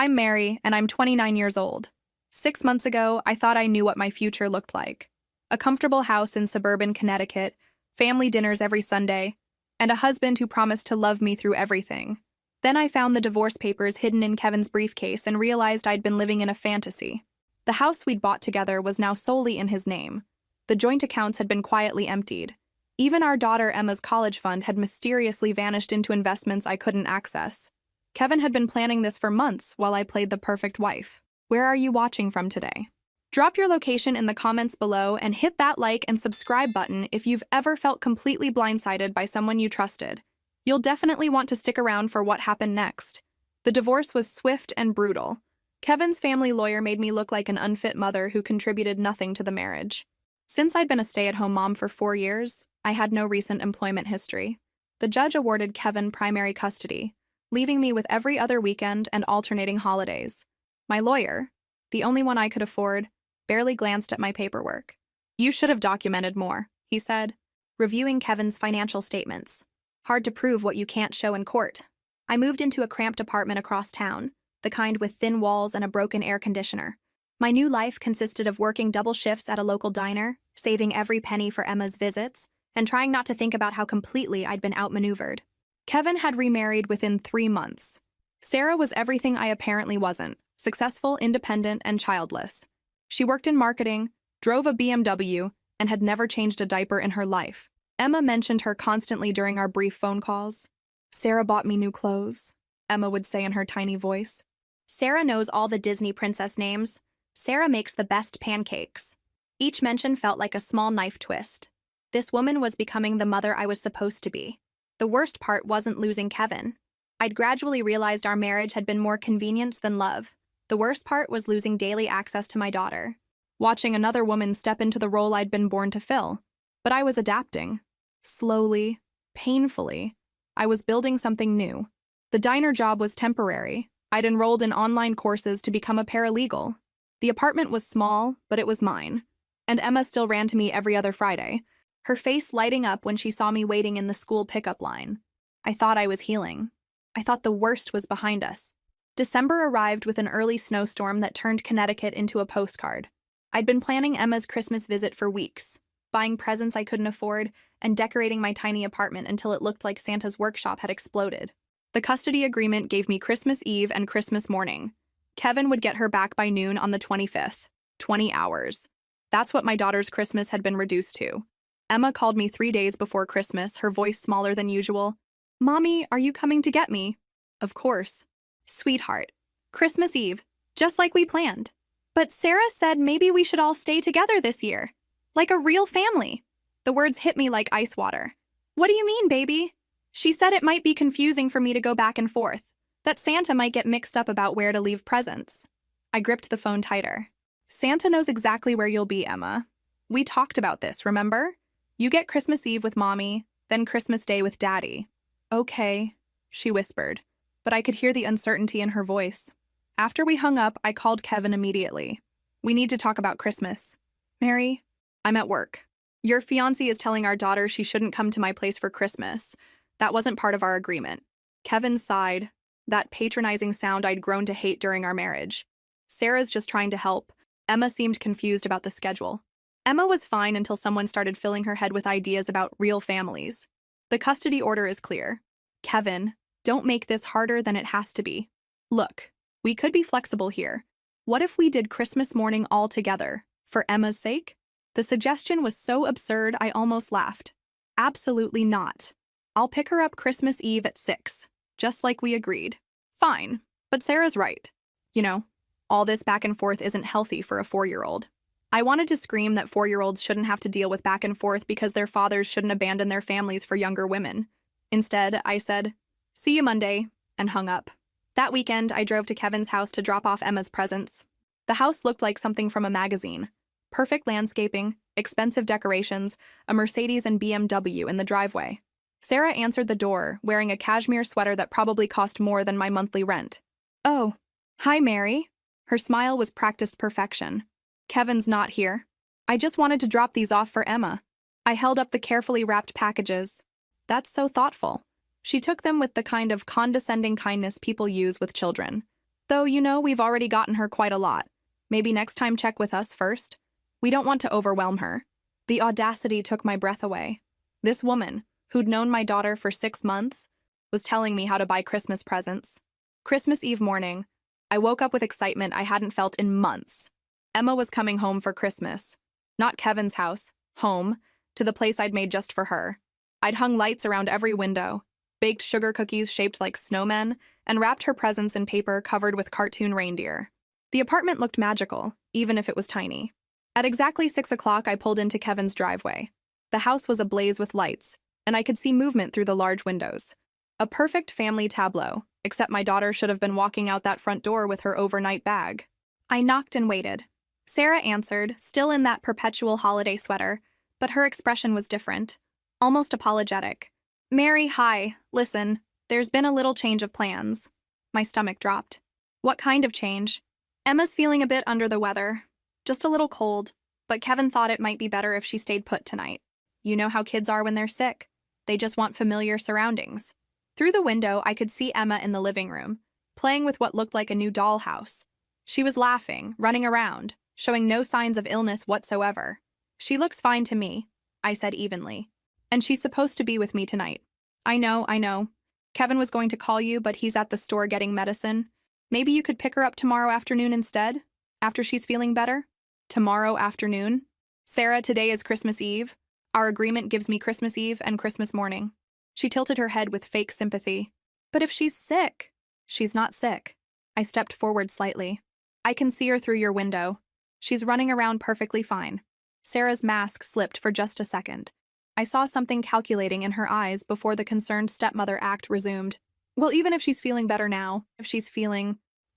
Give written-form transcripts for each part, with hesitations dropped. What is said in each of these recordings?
I'm Mary, and I'm 29 years old. 6 months ago, I thought I knew what my future looked like. A comfortable house in suburban Connecticut, family dinners every Sunday, and a husband who promised to love me through everything. Then I found the divorce papers hidden in Kevin's briefcase and realized I'd been living in a fantasy. The house we'd bought together was now solely in his name. The joint accounts had been quietly emptied. Even our daughter Emma's college fund had mysteriously vanished into investments I couldn't access. Kevin had been planning this for months while I played the perfect wife. Where are you watching from today? Drop your location in the comments below and hit that like and subscribe button if you've ever felt completely blindsided by someone you trusted. You'll definitely want to stick around for what happened next. The divorce was swift and brutal. Kevin's family lawyer made me look like an unfit mother who contributed nothing to the marriage. Since I'd been a stay-at-home mom for 4 years, I had no recent employment history. The judge awarded Kevin primary custody, leaving me with every other weekend and alternating holidays. My lawyer, the only one I could afford, barely glanced at my paperwork. "You should have documented more," he said, reviewing Kevin's financial statements. "Hard to prove what you can't show in court." I moved into a cramped apartment across town, the kind with thin walls and a broken air conditioner. My new life consisted of working double shifts at a local diner, saving every penny for Emma's visits, and trying not to think about how completely I'd been outmaneuvered. Kevin had remarried within 3 months. Sarah was everything I apparently wasn't: successful, independent, and childless. She worked in marketing, drove a BMW, and had never changed a diaper in her life. Emma mentioned her constantly during our brief phone calls. "Sarah bought me new clothes," Emma would say in her tiny voice. "Sarah knows all the Disney princess names. Sarah makes the best pancakes." Each mention felt like a small knife twist. This woman was becoming the mother I was supposed to be. The worst part wasn't losing Kevin. I'd gradually realized our marriage had been more convenience than love. The worst part was losing daily access to my daughter, watching another woman step into the role I'd been born to fill. But I was adapting. Slowly, painfully, I was building something new. The diner job was temporary. I'd enrolled in online courses to become a paralegal. The apartment was small, but it was mine. And Emma still ran to me every other Friday, her face lighting up when she saw me waiting in the school pickup line. I thought I was healing. I thought the worst was behind us. December arrived with an early snowstorm that turned Connecticut into a postcard. I'd been planning Emma's Christmas visit for weeks, buying presents I couldn't afford, and decorating my tiny apartment until it looked like Santa's workshop had exploded. The custody agreement gave me Christmas Eve and Christmas morning. Kevin would get her back by noon on the 25th. 20 hours. That's what my daughter's Christmas had been reduced to. Emma called me 3 days before Christmas, her voice smaller than usual. "Mommy, are you coming to get me?" "Of course." "Sweetheart, Christmas Eve, just like we planned. But Sarah said maybe we should all stay together this year. Like a real family." The words hit me like ice water. "What do you mean, baby?" "She said it might be confusing for me to go back and forth, that Santa might get mixed up about where to leave presents." I gripped the phone tighter. "Santa knows exactly where you'll be, Emma. We talked about this, remember? You get Christmas Eve with Mommy, then Christmas Day with Daddy." "Okay," she whispered, but I could hear the uncertainty in her voice. After we hung up, I called Kevin immediately. "We need to talk about Christmas." "Mary, I'm at work. Your fiancé is telling our daughter she shouldn't come to my place for Christmas. That wasn't part of our agreement." Kevin sighed, that patronizing sound I'd grown to hate during our marriage. "Sarah's just trying to help." Emma seemed confused about the schedule. Emma was fine until someone started filling her head with ideas about real families. "The custody order is clear. Kevin, don't make this harder than it has to be. Look, we could be flexible here. What if we did Christmas morning all together, for Emma's sake?" The suggestion was so absurd I almost laughed. "Absolutely not. I'll pick her up Christmas Eve at 6, just like we agreed." "Fine, but Sarah's right. You know, all this back and forth isn't healthy for a 4-year-old. I wanted to scream that 4-year-olds shouldn't have to deal with back and forth because their fathers shouldn't abandon their families for younger women. Instead, I said, "See you Monday," and hung up. That weekend, I drove to Kevin's house to drop off Emma's presents. The house looked like something from a magazine. Perfect landscaping, expensive decorations, a Mercedes and BMW in the driveway. Sarah answered the door, wearing a cashmere sweater that probably cost more than my monthly rent. "Oh, hi, Mary." Her smile was practiced perfection. "Kevin's not here. I just wanted to drop these off for Emma." I held up the carefully wrapped packages. "That's so thoughtful." She took them with the kind of condescending kindness people use with children. Though, we've already gotten her quite a lot. Maybe next time check with us first. We don't want to overwhelm her. The audacity took my breath away. This woman, who'd known my daughter for 6 months, was telling me how to buy Christmas presents. Christmas Eve morning, I woke up with excitement I hadn't felt in months. Emma was coming home for Christmas. Not Kevin's house, home, to the place I'd made just for her. I'd hung lights around every window, baked sugar cookies shaped like snowmen, and wrapped her presents in paper covered with cartoon reindeer. The apartment looked magical, even if it was tiny. At exactly 6 o'clock, I pulled into Kevin's driveway. The house was ablaze with lights, and I could see movement through the large windows. A perfect family tableau, except my daughter should have been walking out that front door with her overnight bag. I knocked and waited. Sarah answered, still in that perpetual holiday sweater, but her expression was different, almost apologetic. "Mary, hi. Listen, there's been a little change of plans." My stomach dropped. "What kind of change?" "Emma's feeling a bit under the weather. Just a little cold, but Kevin thought it might be better if she stayed put tonight. You know how kids are when they're sick. They just want familiar surroundings." Through the window, I could see Emma in the living room, playing with what looked like a new dollhouse. She was laughing, running around, showing no signs of illness whatsoever. "She looks fine to me," I said evenly. "And she's supposed to be with me tonight." I know. Kevin was going to call you, but he's at the store getting medicine. Maybe you could pick her up tomorrow afternoon instead, after she's feeling better?" "Tomorrow afternoon?" "Sarah, today is Christmas Eve. Our agreement gives me Christmas Eve and Christmas morning." She tilted her head with fake sympathy. "But if she's sick?" "She's not sick." I stepped forward slightly. "I can see her through your window. She's running around perfectly fine." Sarah's mask slipped for just a second. I saw something calculating in her eyes before the concerned stepmother act resumed. "Well, even if she's feeling better now,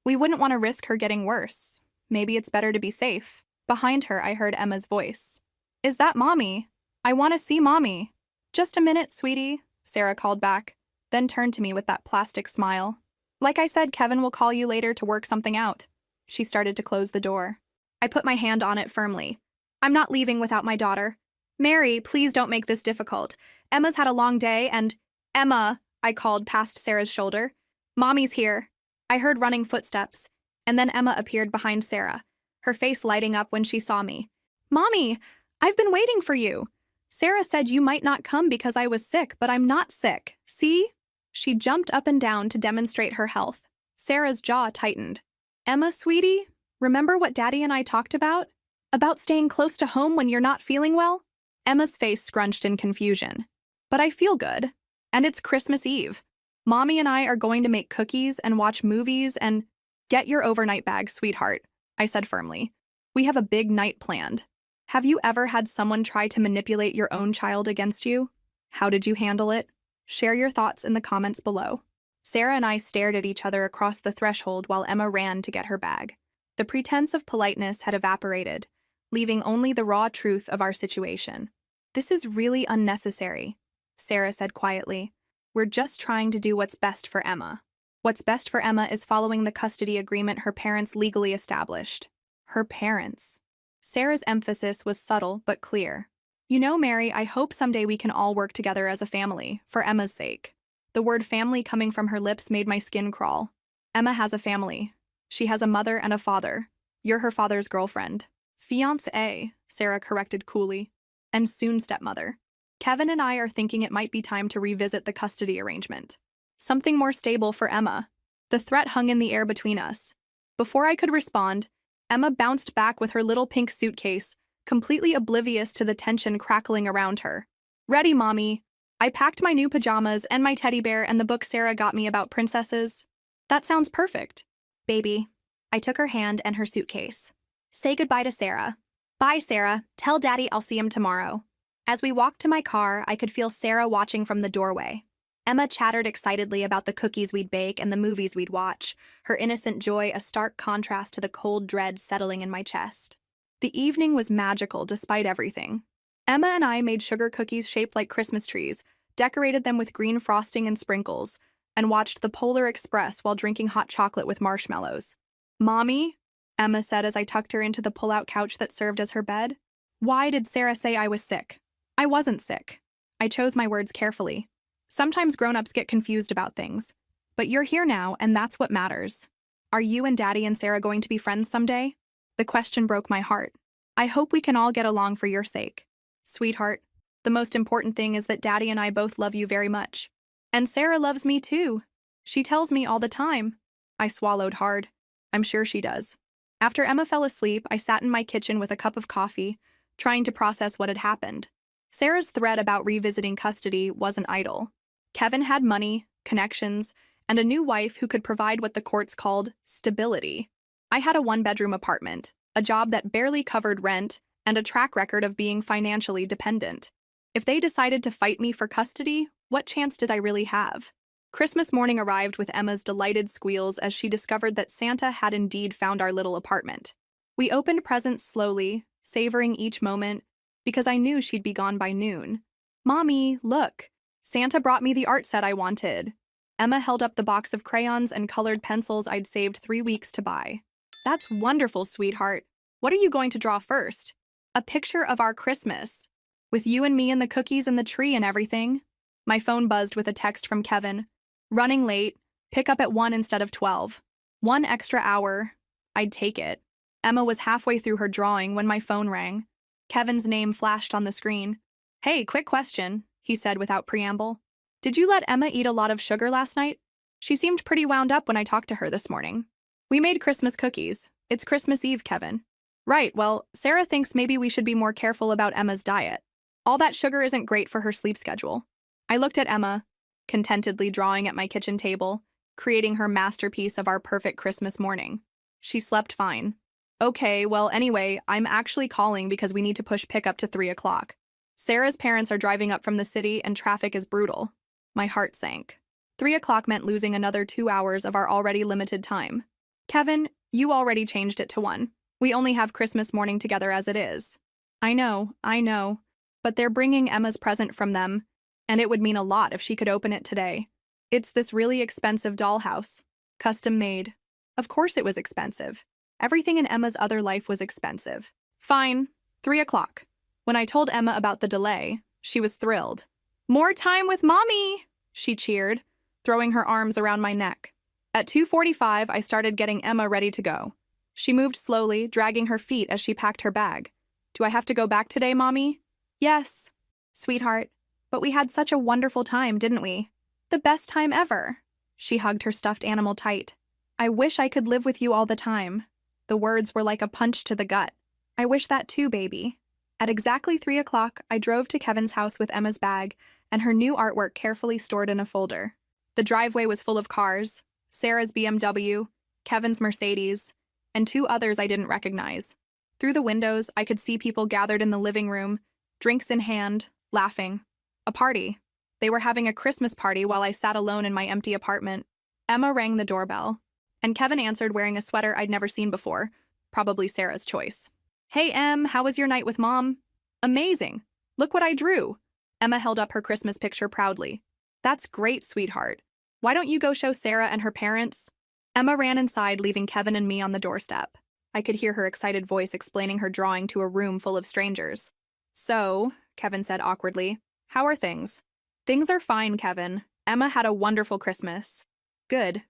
we wouldn't want to risk her getting worse. Maybe it's better to be safe." Behind her, I heard Emma's voice. "Is that Mommy? I want to see Mommy." "Just a minute, sweetie," Sarah called back, then turned to me with that plastic smile. "Like I said, Kevin will call you later to work something out." She started to close the door. I put my hand on it firmly. "I'm not leaving without my daughter. Mary, please don't make this difficult. Emma's had a long day and—" "Emma," I called past Sarah's shoulder. "Mommy's here." I heard running footsteps, and then Emma appeared behind Sarah, her face lighting up when she saw me. "Mommy, I've been waiting for you. Sarah said you might not come because I was sick, but I'm not sick. See?" She jumped up and down to demonstrate her health. Sarah's jaw tightened. "Emma, sweetie, remember what Daddy and I talked about? About staying close to home when you're not feeling well?" Emma's face scrunched in confusion. "But I feel good. And it's Christmas Eve. Mommy and I are going to make cookies and watch movies and—" "Get your overnight bag, sweetheart," I said firmly. "We have a big night planned. Have you ever had someone try to manipulate your own child against you? How did you handle it? Share your thoughts in the comments below." Sarah and I stared at each other across the threshold while Emma ran to get her bag. The pretense of politeness had evaporated, leaving only the raw truth of our situation. "This is really unnecessary," Sarah said quietly. "We're just trying to do what's best for Emma." What's best for Emma is following the custody agreement her parents legally established. Her parents. Sarah's emphasis was subtle but clear. "You know, Mary, I hope someday we can all work together as a family, for Emma's sake." The word family coming from her lips made my skin crawl. "Emma has a family. She has a mother and a father. You're her father's girlfriend." "Fiancée," Sarah corrected coolly. "And soon stepmother. Kevin and I are thinking it might be time to revisit the custody arrangement. Something more stable for Emma." The threat hung in the air between us. Before I could respond, Emma bounced back with her little pink suitcase, completely oblivious to the tension crackling around her. "Ready, Mommy. I packed my new pajamas and my teddy bear and the book Sarah got me about princesses." "That sounds perfect." "Baby." I took her hand and her suitcase. "Say goodbye to Sarah." "Bye, Sarah. Tell Daddy I'll see him tomorrow." As we walked to my car, I could feel Sarah watching from the doorway. Emma chattered excitedly about the cookies we'd bake and the movies we'd watch, her innocent joy a stark contrast to the cold dread settling in my chest. The evening was magical despite everything. Emma and I made sugar cookies shaped like Christmas trees, decorated them with green frosting and sprinkles, and watched the Polar Express while drinking hot chocolate with marshmallows. "Mommy," Emma said as I tucked her into the pull-out couch that served as her bed. "Why did Sarah say I was sick?" "I wasn't sick." I chose my words carefully. Sometimes grown-ups get confused about things. But you're here now, and that's what matters. Are you and Daddy and Sarah going to be friends someday? The question broke my heart. I hope we can all get along for your sake. Sweetheart, the most important thing is that Daddy and I both love you very much. And Sarah loves me too. She tells me all the time. I swallowed hard. I'm sure she does. After Emma fell asleep, I sat in my kitchen with a cup of coffee, trying to process what had happened. Sarah's threat about revisiting custody wasn't idle. Kevin had money, connections, and a new wife who could provide what the courts called stability. I had a one-bedroom apartment, a job that barely covered rent, and a track record of being financially dependent. If they decided to fight me for custody, what chance did I really have? Christmas morning arrived with Emma's delighted squeals as she discovered that Santa had indeed found our little apartment. We opened presents slowly, savoring each moment, because I knew she'd be gone by noon. Mommy, look! Santa brought me the art set I wanted. Emma held up the box of crayons and colored pencils I'd saved 3 weeks to buy. That's wonderful, sweetheart. What are you going to draw first? A picture of our Christmas. With you and me and the cookies and the tree and everything. My phone buzzed with a text from Kevin. Running late, pick up at 1 instead of 12. 1 extra hour. I'd take it. Emma was halfway through her drawing when my phone rang. Kevin's name flashed on the screen. Hey, quick question, he said without preamble. Did you let Emma eat a lot of sugar last night? She seemed pretty wound up when I talked to her this morning. We made Christmas cookies. It's Christmas Eve, Kevin. Right, well, Sarah thinks maybe we should be more careful about Emma's diet. All that sugar isn't great for her sleep schedule. I looked at Emma, contentedly drawing at my kitchen table, creating her masterpiece of our perfect Christmas morning. She slept fine. Okay, well, anyway, I'm actually calling because we need to push pickup to 3 o'clock. Sarah's parents are driving up from the city and traffic is brutal. My heart sank. 3 o'clock meant losing another 2 hours of our already limited time. Kevin, you already changed it to 1. We only have Christmas morning together as it is. I know, but they're bringing Emma's present from them, and it would mean a lot if she could open it today. It's this really expensive dollhouse, custom made. Of course it was expensive. Everything in Emma's other life was expensive. Fine, 3 o'clock. When I told Emma about the delay, she was thrilled. More time with Mommy, she cheered, throwing her arms around my neck. At 2:45, I started getting Emma ready to go. She moved slowly, dragging her feet as she packed her bag. Do I have to go back today, Mommy? Yes, sweetheart. But we had such a wonderful time, didn't we? The best time ever. She hugged her stuffed animal tight. I wish I could live with you all the time. The words were like a punch to the gut. I wish that too, baby. At exactly 3 o'clock, I drove to Kevin's house with Emma's bag and her new artwork carefully stored in a folder. The driveway was full of cars, Sarah's BMW, Kevin's Mercedes, and 2 others I didn't recognize. Through the windows, I could see people gathered in the living room, drinks in hand, laughing. A party. They were having a Christmas party while I sat alone in my empty apartment. Emma rang the doorbell, and Kevin answered wearing a sweater I'd never seen before, probably Sarah's choice. Hey, Em, how was your night with Mom? Amazing. Look what I drew. Emma held up her Christmas picture proudly. That's great, sweetheart. Why don't you go show Sarah and her parents? Emma ran inside, leaving Kevin and me on the doorstep. I could hear her excited voice explaining her drawing to a room full of strangers. So, Kevin said awkwardly, how are things? Things are fine, Kevin. Emma had a wonderful Christmas. Good.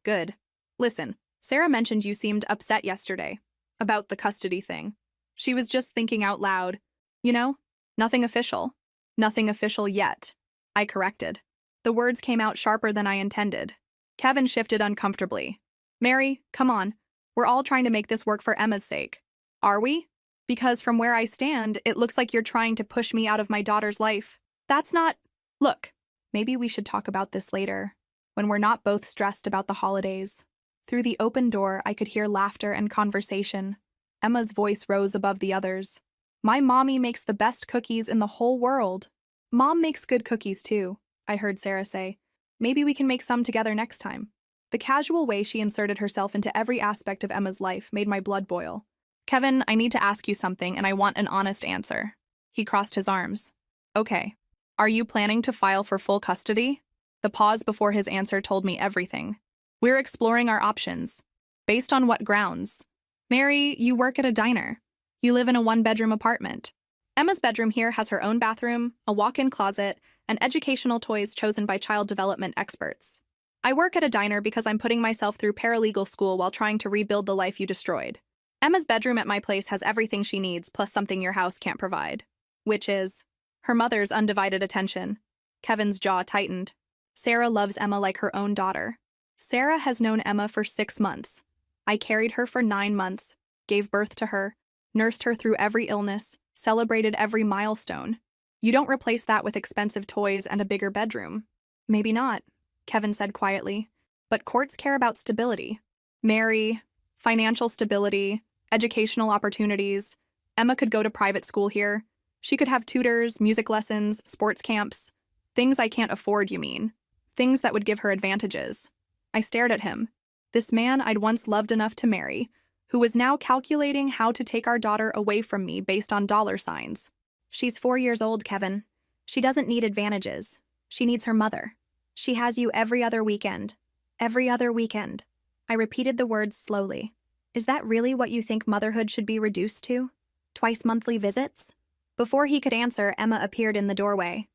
Listen, Sarah mentioned you seemed upset yesterday about the custody thing. She was just thinking out loud. You know, nothing official. Nothing official yet. I corrected. The words came out sharper than I intended. Kevin shifted uncomfortably. Mary, come on. We're all trying to make this work for Emma's sake. Are we? Because from where I stand, it looks like you're trying to push me out of my daughter's life. That's not... Look, maybe we should talk about this later, when we're not both stressed about the holidays. Through the open door, I could hear laughter and conversation. Emma's voice rose above the others. My mommy makes the best cookies in the whole world. Mom makes good cookies too, I heard Sarah say. Maybe we can make some together next time. The casual way she inserted herself into every aspect of Emma's life made my blood boil. Kevin, I need to ask you something and I want an honest answer. He crossed his arms. Okay. Are you planning to file for full custody? The pause before his answer told me everything. We're exploring our options. Based on what grounds? Mary, you work at a diner. You live in a one-bedroom apartment. Emma's bedroom here has her own bathroom, a walk-in closet, and educational toys chosen by child development experts. I work at a diner because I'm putting myself through paralegal school while trying to rebuild the life you destroyed. Emma's bedroom at my place has everything she needs, plus something your house can't provide. Which is her mother's undivided attention. Kevin's jaw tightened. Sarah loves Emma like her own daughter. Sarah has known Emma for 6 months. I carried her for 9 months, gave birth to her, nursed her through every illness, celebrated every milestone. You don't replace that with expensive toys and a bigger bedroom. Maybe not, Kevin said quietly. But courts care about stability. Mary, financial stability, educational opportunities. Emma could go to private school here. She could have tutors, music lessons, sports camps. Things I can't afford, you mean. Things that would give her advantages. I stared at him. This man I'd once loved enough to marry, who was now calculating how to take our daughter away from me based on dollar signs. She's 4 years old, Kevin. She doesn't need advantages. She needs her mother. She has you every other weekend. Every other weekend. I repeated the words slowly. Is that really what you think motherhood should be reduced to? Twice monthly visits? Before he could answer, Emma appeared in the doorway.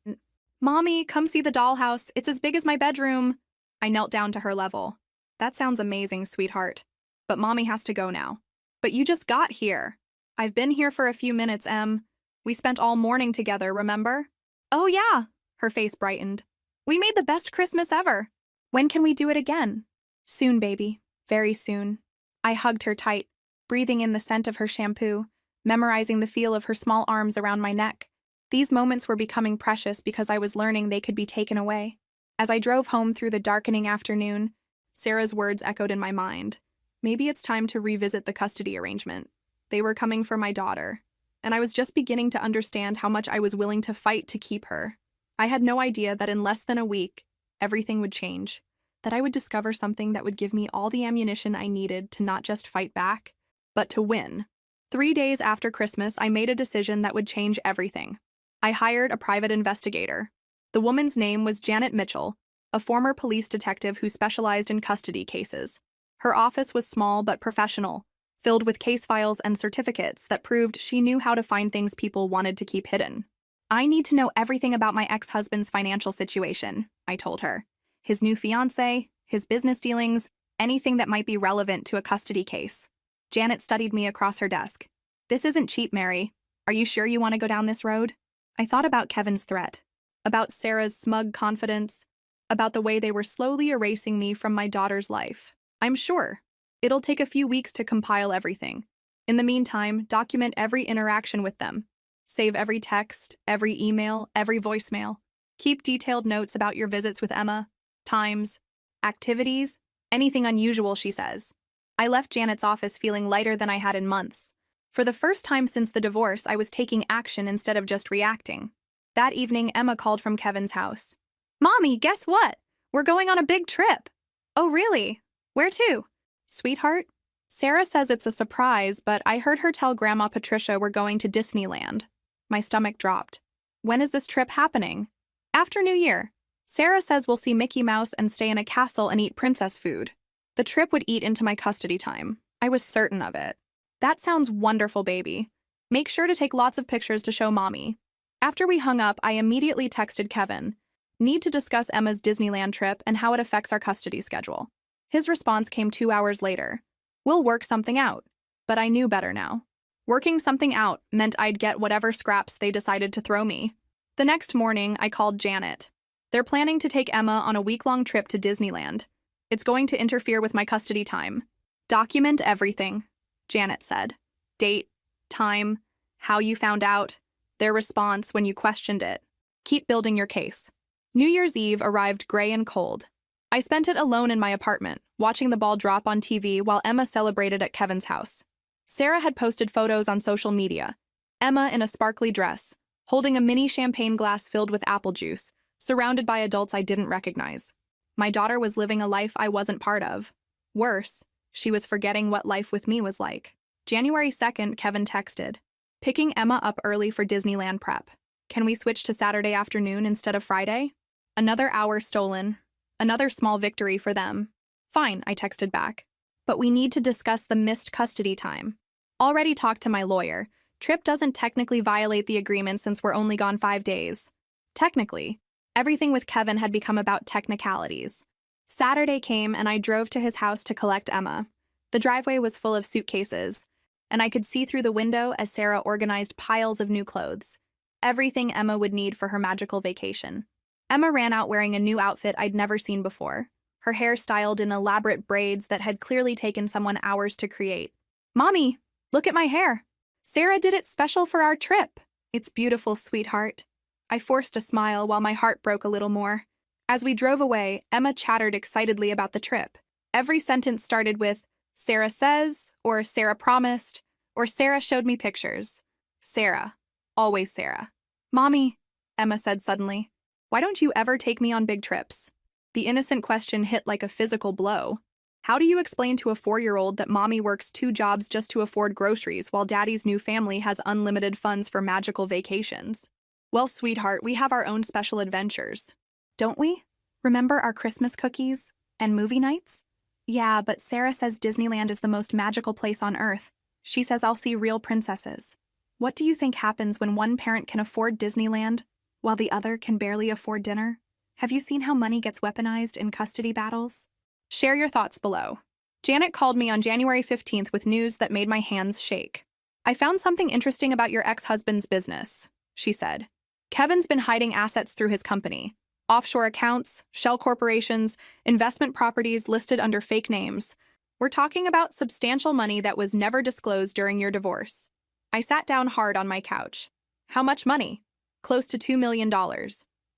Mommy, come see the dollhouse. It's as big as my bedroom. I knelt down to her level. That sounds amazing, sweetheart. But Mommy has to go now. But you just got here. I've been here for a few minutes, Em. We spent all morning together, remember? Oh yeah, her face brightened. We made the best Christmas ever. When can we do it again? Soon, baby. Very soon. I hugged her tight, breathing in the scent of her shampoo, memorizing the feel of her small arms around my neck. These moments were becoming precious because I was learning they could be taken away. As I drove home through the darkening afternoon, Sarah's words echoed in my mind. Maybe it's time to revisit the custody arrangement. They were coming for my daughter, and I was just beginning to understand how much I was willing to fight to keep her. I had no idea that in less than a week, everything would change, that I would discover something that would give me all the ammunition I needed to not just fight back, but to win. 3 days after Christmas, I made a decision that would change everything. I hired a private investigator. The woman's name was Janet Mitchell, a former police detective who specialized in custody cases. Her office was small but professional, filled with case files and certificates that proved she knew how to find things people wanted to keep hidden. I need to know everything about my ex-husband's financial situation, I told her. His new fiancé, his business dealings, anything that might be relevant to a custody case. Janet studied me across her desk. This isn't cheap, Mary. Are you sure you want to go down this road? I thought about Kevin's threat, about Sarah's smug confidence, about the way they were slowly erasing me from my daughter's life. I'm sure. It'll take a few weeks to compile everything. In the meantime, document every interaction with them. Save every text, every email, every voicemail. Keep detailed notes about your visits with Emma, times, activities, anything unusual, she says. I left Janet's office feeling lighter than I had in months. For the first time since the divorce, I was taking action instead of just reacting. That evening, Emma called from Kevin's house. Mommy, guess what? We're going on a big trip. Oh, really? Where to? Sweetheart? Sarah says it's a surprise, but I heard her tell Grandma Patricia we're going to Disneyland. My stomach dropped. When is this trip happening? After New Year. Sarah says we'll see Mickey Mouse and stay in a castle and eat princess food. The trip would eat into my custody time. I was certain of it. That sounds wonderful, baby. Make sure to take lots of pictures to show Mommy. After we hung up, I immediately texted Kevin. Need to discuss Emma's Disneyland trip and how it affects our custody schedule. His response came 2 hours later. We'll work something out. But I knew better now. Working something out meant I'd get whatever scraps they decided to throw me. The next morning, I called Janet. They're planning to take Emma on a week-long trip to Disneyland. It's going to interfere with my custody time. Document everything, Janet said. Date, time, how you found out, their response when you questioned it. Keep building your case. New Year's Eve arrived gray and cold. I spent it alone in my apartment, watching the ball drop on TV while Emma celebrated at Kevin's house. Sarah had posted photos on social media. Emma in a sparkly dress, holding a mini champagne glass filled with apple juice, surrounded by adults I didn't recognize. My daughter was living a life I wasn't part of. Worse, she was forgetting what life with me was like. January 2nd, Kevin texted, picking Emma up early for Disneyland prep. Can we switch to Saturday afternoon instead of Friday? Another hour stolen. Another small victory for them. Fine, I texted back. But we need to discuss the missed custody time. Already talked to my lawyer. Trip doesn't technically violate the agreement since we're only gone 5 days. Technically, everything with Kevin had become about technicalities. Saturday came and I drove to his house to collect Emma. The driveway was full of suitcases, and I could see through the window as Sarah organized piles of new clothes. Everything Emma would need for her magical vacation. Emma ran out wearing a new outfit I'd never seen before, her hair styled in elaborate braids that had clearly taken someone hours to create. "Mommy, look at my hair. Sarah did it special for our trip." "It's beautiful, sweetheart." I forced a smile while my heart broke a little more. As we drove away, Emma chattered excitedly about the trip. Every sentence started with, "Sarah says," or "Sarah promised," or "Sarah showed me pictures." Sarah. Always Sarah. "Mommy," Emma said suddenly, "why don't you ever take me on big trips?" The innocent question hit like a physical blow. How do you explain to a 4-year-old that mommy works 2 jobs just to afford groceries while daddy's new family has unlimited funds for magical vacations? "Well, sweetheart, we have our own special adventures. Don't we? Remember our Christmas cookies and movie nights?" "Yeah, but Sarah says Disneyland is the most magical place on Earth. She says I'll see real princesses." What do you think happens when one parent can afford Disneyland while the other can barely afford dinner? Have you seen how money gets weaponized in custody battles? Share your thoughts below. Janet called me on January 15th with news that made my hands shake. "I found something interesting about your ex-husband's business," she said. "Kevin's been hiding assets through his company. Offshore accounts, shell corporations, investment properties listed under fake names. We're talking about substantial money that was never disclosed during your divorce." I sat down hard on my couch. How much money? Close to $2 million.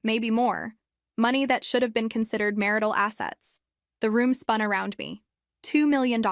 Maybe more. Money that should have been considered marital assets. The room spun around me. $2 million.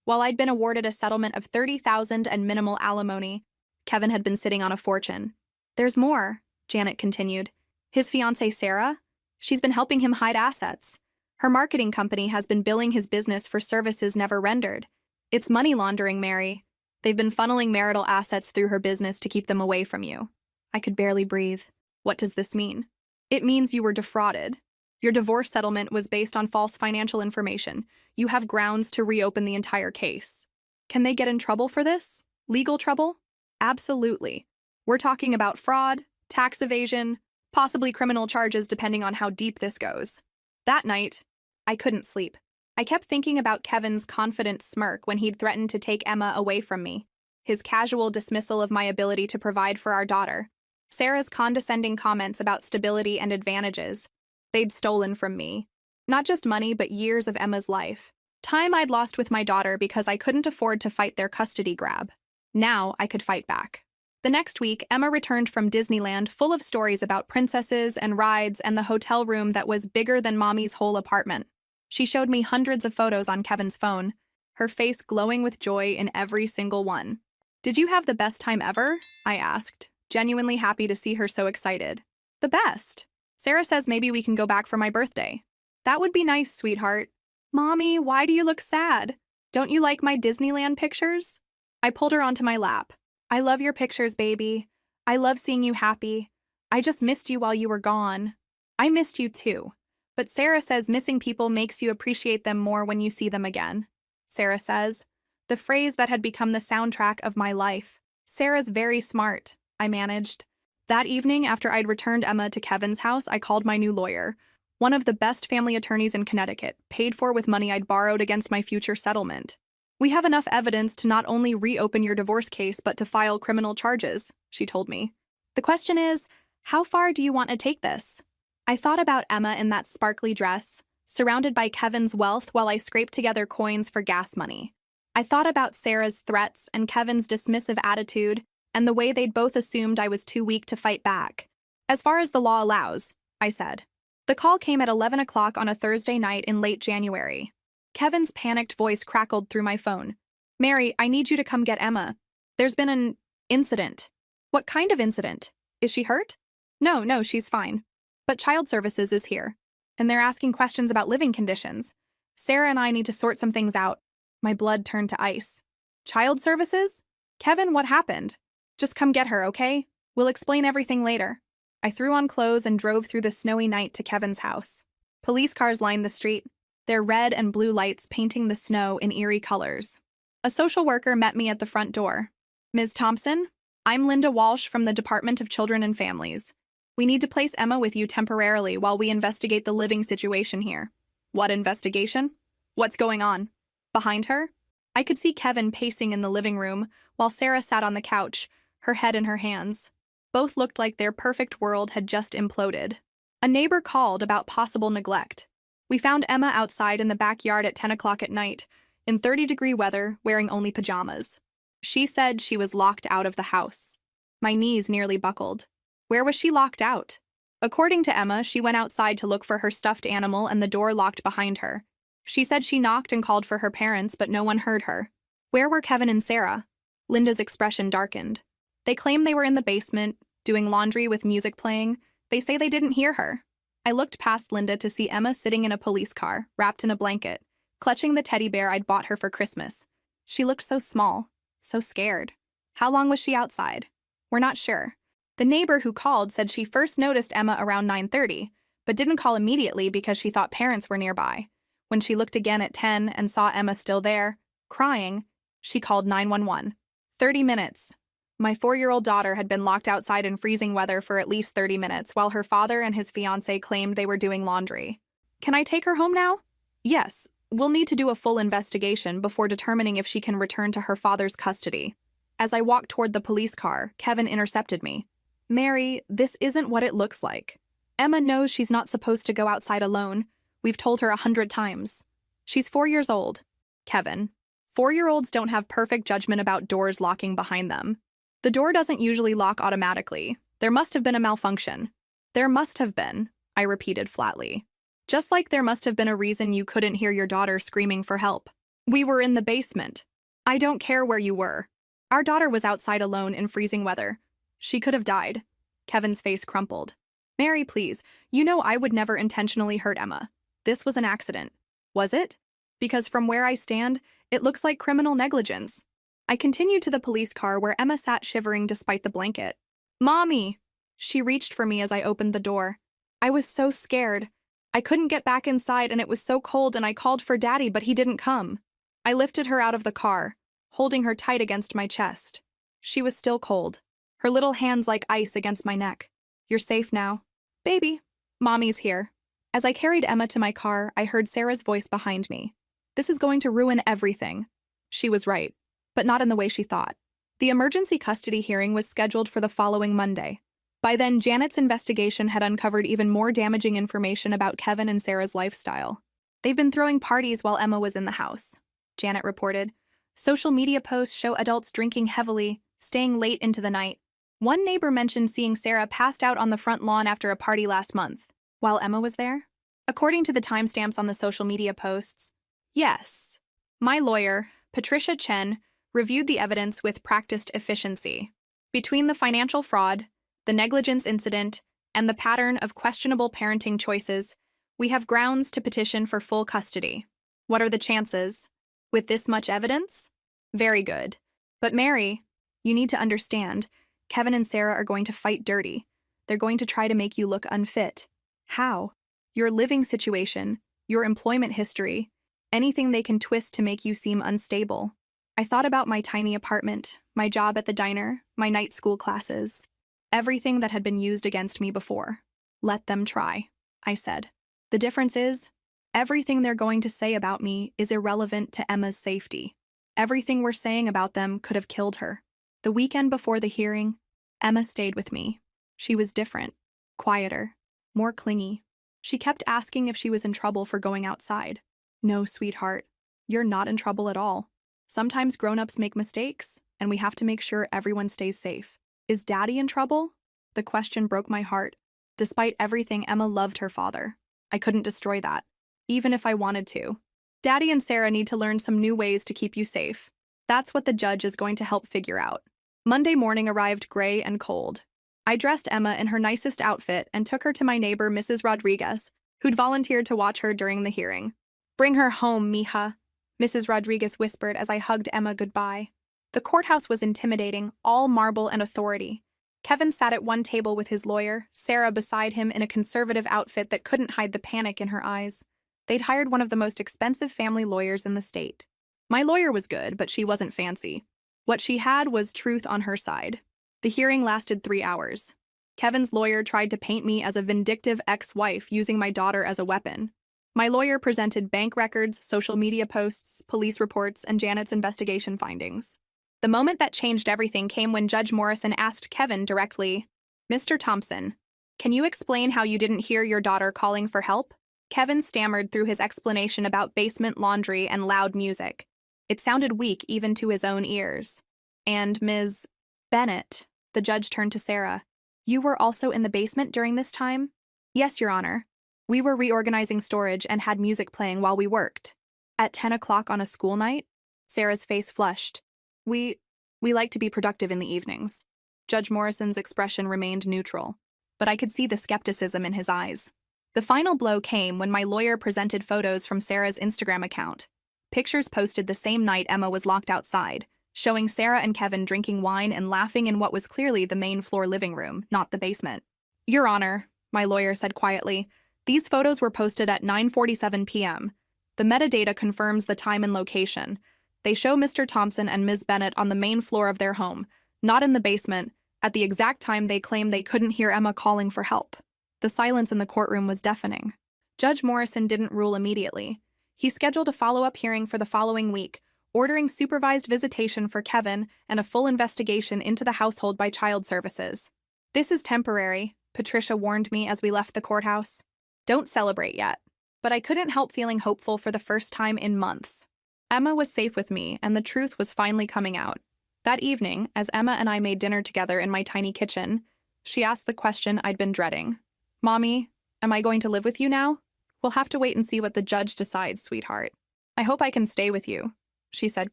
While I'd been awarded a settlement of $30,000 and minimal alimony, Kevin had been sitting on a fortune. "There's more," Janet continued. "His fiancée, Sarah? She's been helping him hide assets. Her marketing company has been billing his business for services never rendered. It's money laundering, Mary. They've been funneling marital assets through her business to keep them away from you." I could barely breathe. What does this mean? "It means you were defrauded. Your divorce settlement was based on false financial information. You have grounds to reopen the entire case." "Can they get in trouble for this? Legal trouble?" "Absolutely. We're talking about fraud, tax evasion, possibly criminal charges depending on how deep this goes." That night, I couldn't sleep. I kept thinking about Kevin's confident smirk when he'd threatened to take Emma away from me, his casual dismissal of my ability to provide for our daughter, Sarah's condescending comments about stability and advantages they'd stolen from me. Not just money, but years of Emma's life. Time I'd lost with my daughter because I couldn't afford to fight their custody grab. Now I could fight back. The next week, Emma returned from Disneyland full of stories about princesses and rides and the hotel room that was bigger than Mommy's whole apartment. She showed me hundreds of photos on Kevin's phone, her face glowing with joy in every single one. "Did you have the best time ever?" I asked, genuinely happy to see her so excited. "The best. Sarah says maybe we can go back for my birthday." "That would be nice, sweetheart." "Mommy, why do you look sad? Don't you like my Disneyland pictures?" I pulled her onto my lap. "I love your pictures, baby. I love seeing you happy. I just missed you while you were gone." "I missed you too. But Sarah says missing people makes you appreciate them more when you see them again." Sarah says, the phrase that had become the soundtrack of my life. "Sarah's very smart," I managed. That evening, after I'd returned Emma to Kevin's house, I called my new lawyer, one of the best family attorneys in Connecticut, paid for with money I'd borrowed against my future settlement. "We have enough evidence to not only reopen your divorce case, but to file criminal charges," she told me. "The question is, how far do you want to take this?" I thought about Emma in that sparkly dress, surrounded by Kevin's wealth while I scraped together coins for gas money. I thought about Sarah's threats and Kevin's dismissive attitude, and the way they'd both assumed I was too weak to fight back. "As far as the law allows," I said. The call came at 11 o'clock on a Thursday night in late January. Kevin's panicked voice crackled through my phone. "Mary, I need you to come get Emma. There's been an incident." "What kind of incident? Is she hurt?" No, she's fine. But Child Services is here, and they're asking questions about living conditions. Sarah and I need to sort some things out." My blood turned to ice. "Child Services? Kevin, what happened? Just come get her, okay? We'll explain everything later." I threw on clothes and drove through the snowy night to Kevin's house. Police cars lined the street, their red and blue lights painting the snow in eerie colors. A social worker met me at the front door. "Ms. Thompson, I'm Linda Walsh from the Department of Children and Families. We need to place Emma with you temporarily while we investigate the living situation here." What investigation? What's going on? Behind her, I could see Kevin pacing in the living room while Sarah sat on the couch, her head in her hands. Both looked like their perfect world had just imploded. A neighbor called about possible neglect. We found Emma outside in the backyard at 10 o'clock at night, in 30-degree weather, wearing only pajamas. She said she was locked out of the house. My knees nearly buckled. Where was she locked out? According to Emma, she went outside to look for her stuffed animal and the door locked behind her. She said she knocked and called for her parents, but no one heard her. Where were Kevin and Sarah? Linda's expression darkened. They claim they were in the basement, doing laundry with music playing. They say they didn't hear her. I looked past Linda to see Emma sitting in a police car, wrapped in a blanket, clutching the teddy bear I'd bought her for Christmas. She looked so small, so scared. How long was she outside? We're not sure. The neighbor who called said she first noticed Emma around 9:30, but didn't call immediately because she thought parents were nearby. When she looked again at 10 and saw Emma still there, crying, she called 911. 30 minutes. My 4-year-old daughter had been locked outside in freezing weather for at least 30 minutes while her father and his fiancé claimed they were doing laundry. Can I take her home now? Yes. We'll need to do a full investigation before determining if she can return to her father's custody. As I walked toward the police car, Kevin intercepted me. Mary, this isn't what it looks like. Emma knows she's not supposed to go outside alone. We've told her 100 times. She's 4 years old. Kevin, 4-year-olds don't have perfect judgment about doors locking behind them. The door doesn't usually lock automatically. There must have been a malfunction. There must have been, I repeated flatly. Just like there must have been a reason you couldn't hear your daughter screaming for help. We were in the basement. I don't care where you were. Our daughter was outside alone in freezing weather. She could have died. Kevin's face crumpled. Mary, please, you know I would never intentionally hurt Emma. This was an accident. Was it? Because from where I stand, it looks like criminal negligence. I continued to the police car where Emma sat shivering despite the blanket. Mommy! She reached for me as I opened the door. I was so scared. I couldn't get back inside and it was so cold and I called for Daddy, but he didn't come. I lifted her out of the car, holding her tight against my chest. She was still cold, her little hands like ice against my neck. You're safe now. Baby, Mommy's here. As I carried Emma to my car, I heard Sarah's voice behind me. This is going to ruin everything. She was right, but not in the way she thought. The emergency custody hearing was scheduled for the following Monday. By then, Janet's investigation had uncovered even more damaging information about Kevin and Sarah's lifestyle. They've been throwing parties while Emma was in the house, Janet reported. Social media posts show adults drinking heavily, staying late into the night. One neighbor mentioned seeing Sarah passed out on the front lawn after a party last month, while Emma was there. According to the timestamps on the social media posts, yes. My lawyer, Patricia Chen, reviewed the evidence with practiced efficiency. Between the financial fraud, the negligence incident, and the pattern of questionable parenting choices, we have grounds to petition for full custody. What are the chances? With this much evidence? Very good. But Mary, you need to understand, Kevin and Sarah are going to fight dirty. They're going to try to make you look unfit. How? Your living situation, your employment history, anything they can twist to make you seem unstable. I thought about my tiny apartment, my job at the diner, my night school classes. Everything that had been used against me before. Let them try, I said. The difference is, everything they're going to say about me is irrelevant to Emma's safety. Everything we're saying about them could have killed her. The weekend before the hearing, Emma stayed with me. She was different, quieter, more clingy. She kept asking if she was in trouble for going outside. No, sweetheart, you're not in trouble at all. Sometimes grown-ups make mistakes, and we have to make sure everyone stays safe. Is Daddy in trouble? The question broke my heart. Despite everything, Emma loved her father. I couldn't destroy that, even if I wanted to. Daddy and Sarah need to learn some new ways to keep you safe. That's what the judge is going to help figure out. Monday morning arrived gray and cold. I dressed Emma in her nicest outfit and took her to my neighbor, Mrs. Rodriguez, who'd volunteered to watch her during the hearing. Bring her home, mija, Mrs. Rodriguez whispered as I hugged Emma goodbye. The courthouse was intimidating, all marble and authority. Kevin sat at one table with his lawyer, Sarah beside him in a conservative outfit that couldn't hide the panic in her eyes. They'd hired one of the most expensive family lawyers in the state. My lawyer was good, but she wasn't fancy. What she had was truth on her side. The hearing lasted 3 hours. Kevin's lawyer tried to paint me as a vindictive ex-wife using my daughter as a weapon. My lawyer presented bank records, social media posts, police reports, and Janet's investigation findings. The moment that changed everything came when Judge Morrison asked Kevin directly, "Mr. Thompson, can you explain how you didn't hear your daughter calling for help?" Kevin stammered through his explanation about basement laundry and loud music. It sounded weak even to his own ears. "And Ms. Bennett," the judge turned to Sarah, "you were also in the basement during this time?" "Yes, Your Honor. We were reorganizing storage and had music playing while we worked." "At 10 o'clock on a school night?" Sarah's face flushed. We like to be productive in the evenings." Judge Morrison's expression remained neutral, but I could see the skepticism in his eyes. The final blow came when my lawyer presented photos from Sarah's Instagram account. Pictures posted the same night Emma was locked outside, showing Sarah and Kevin drinking wine and laughing in what was clearly the main floor living room, not the basement. "Your Honor," my lawyer said quietly, "these photos were posted at 9:47 p.m. The metadata confirms the time and location. They show Mr. Thompson and Ms. Bennett on the main floor of their home, not in the basement, at the exact time they claim they couldn't hear Emma calling for help." The silence in the courtroom was deafening. Judge Morrison didn't rule immediately. He scheduled a follow-up hearing for the following week, ordering supervised visitation for Kevin and a full investigation into the household by Child Services. "This is temporary," Patricia warned me as we left the courthouse. "Don't celebrate yet." But I couldn't help feeling hopeful for the first time in months. Emma was safe with me, and the truth was finally coming out. That evening, as Emma and I made dinner together in my tiny kitchen, she asked the question I'd been dreading. "Mommy, am I going to live with you now?" "We'll have to wait and see what the judge decides, sweetheart." "I hope I can stay with you," she said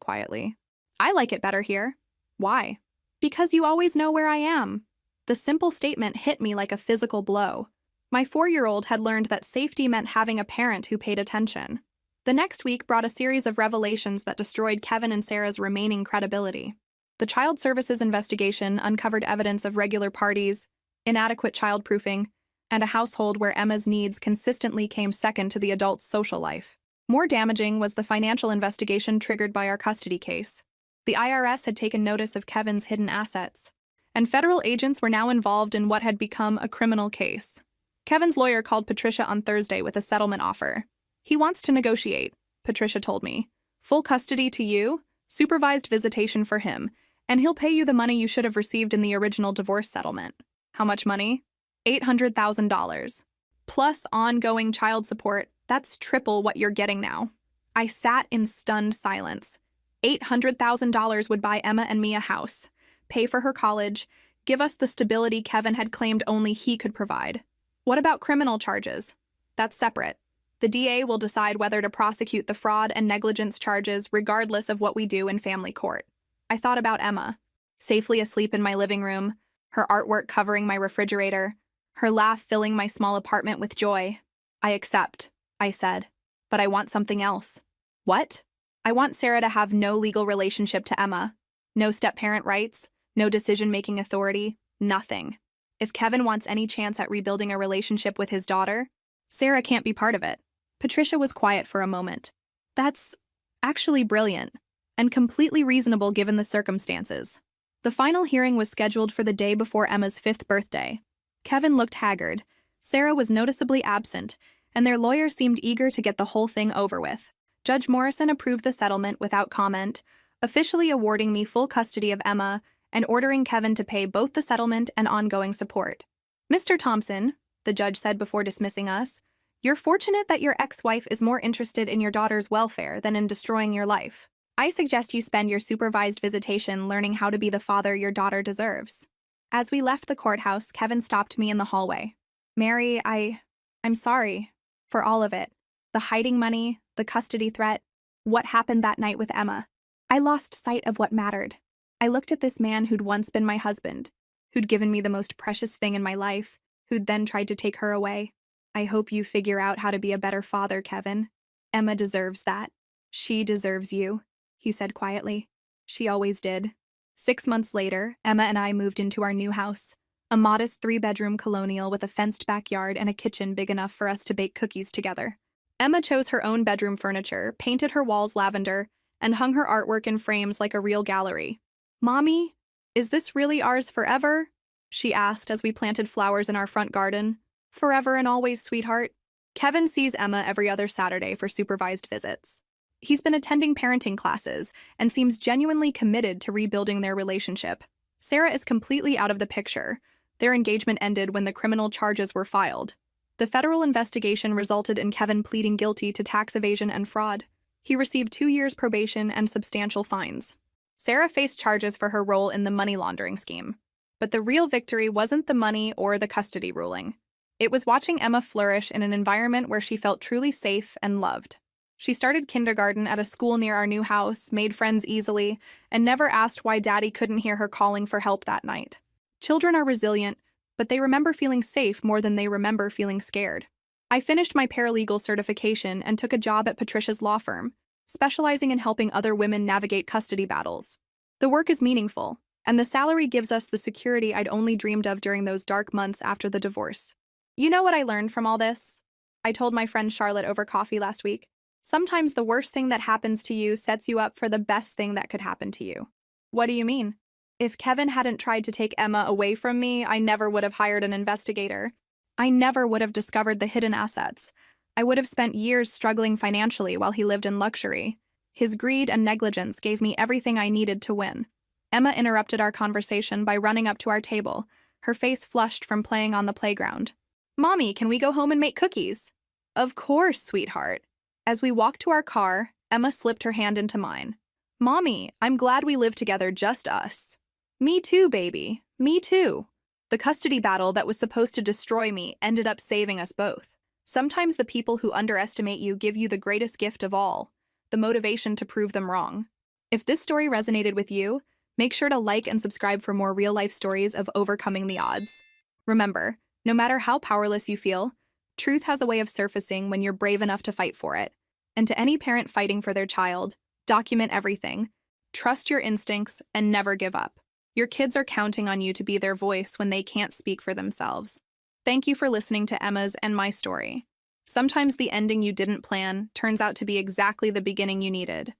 quietly. "I like it better here." "Why?" "Because you always know where I am." The simple statement hit me like a physical blow. My 4-year-old had learned that safety meant having a parent who paid attention. The next week brought a series of revelations that destroyed Kevin and Sarah's remaining credibility. The Child Services investigation uncovered evidence of regular parties, inadequate childproofing, and a household where Emma's needs consistently came second to the adult's social life. More damaging was the financial investigation triggered by our custody case. The IRS had taken notice of Kevin's hidden assets, and federal agents were now involved in what had become a criminal case. Kevin's lawyer called Patricia on Thursday with a settlement offer. "He wants to negotiate," Patricia told me. "Full custody to you, supervised visitation for him, and he'll pay you the money you should have received in the original divorce settlement." "How much money?" $800,000. Plus ongoing child support. That's triple what you're getting now. I sat in stunned silence. $800,000 would buy Emma and me a house, pay for her college, give us the stability Kevin had claimed only he could provide. What about criminal charges? That's separate. The DA will decide whether to prosecute the fraud and negligence charges regardless of what we do in family court. I thought about Emma, safely asleep in my living room, her artwork covering my refrigerator, her laugh filling my small apartment with joy. "I accept," I said, "but I want something else." "What?" "I want Sarah to have no legal relationship to Emma. No step-parent rights, no decision-making authority, nothing. If Kevin wants any chance at rebuilding a relationship with his daughter, Sarah can't be part of it." Patricia was quiet for a moment. "That's actually brilliant, and completely reasonable given the circumstances." The final hearing was scheduled for the day before Emma's 5th birthday. Kevin looked haggard, Sarah was noticeably absent, and their lawyer seemed eager to get the whole thing over with. Judge Morrison approved the settlement without comment, officially awarding me full custody of Emma and ordering Kevin to pay both the settlement and ongoing support. "Mr. Thompson," the judge said before dismissing us, "you're fortunate that your ex-wife is more interested in your daughter's welfare than in destroying your life. I suggest you spend your supervised visitation learning how to be the father your daughter deserves." As we left the courthouse, Kevin stopped me in the hallway. "Mary, I'm sorry for all of it. The hiding money, the custody threat, what happened that night with Emma. I lost sight of what mattered. I looked at this man who'd once been my husband, who'd given me the most precious thing in my life, who'd then tried to take her away. I hope you figure out how to be a better father, Kevin. Emma deserves that. She deserves you," he said quietly. "She always did." 6 months later, Emma and I moved into our new house, a modest 3-bedroom colonial with a fenced backyard and a kitchen big enough for us to bake cookies together. Emma chose her own bedroom furniture, painted her walls lavender, and hung her artwork in frames like a real gallery. "Mommy, is this really ours forever?" she asked as we planted flowers in our front garden. "Forever and always, sweetheart." Kevin sees Emma every other Saturday for supervised visits. He's been attending parenting classes and seems genuinely committed to rebuilding their relationship. Sarah is completely out of the picture. Their engagement ended when the criminal charges were filed. The federal investigation resulted in Kevin pleading guilty to tax evasion and fraud. He received 2 years probation and substantial fines. Sarah faced charges for her role in the money laundering scheme. But the real victory wasn't the money or the custody ruling. It was watching Emma flourish in an environment where she felt truly safe and loved. She started kindergarten at a school near our new house, made friends easily, and never asked why Daddy couldn't hear her calling for help that night. Children are resilient, but they remember feeling safe more than they remember feeling scared. I finished my paralegal certification and took a job at Patricia's law firm, specializing in helping other women navigate custody battles. The work is meaningful, and the salary gives us the security I'd only dreamed of during those dark months after the divorce. You know what I learned from all this? I told my friend Charlotte over coffee last week. Sometimes the worst thing that happens to you sets you up for the best thing that could happen to you. What do you mean? If Kevin hadn't tried to take Emma away from me, I never would have hired an investigator. I never would have discovered the hidden assets. I would have spent years struggling financially while he lived in luxury. His greed and negligence gave me everything I needed to win. Emma interrupted our conversation by running up to our table, her face flushed from playing on the playground. "Mommy, can we go home and make cookies?" "Of course, sweetheart." As we walked to our car, Emma slipped her hand into mine. "Mommy, I'm glad we live together, just us." "Me too, baby. Me too." The custody battle that was supposed to destroy me ended up saving us both. Sometimes the people who underestimate you give you the greatest gift of all, the motivation to prove them wrong. If this story resonated with you, make sure to like and subscribe for more real-life stories of overcoming the odds. Remember, no matter how powerless you feel, truth has a way of surfacing when you're brave enough to fight for it. And to any parent fighting for their child, document everything. Trust your instincts and never give up. Your kids are counting on you to be their voice when they can't speak for themselves. Thank you for listening to Emma's and my story. Sometimes the ending you didn't plan turns out to be exactly the beginning you needed.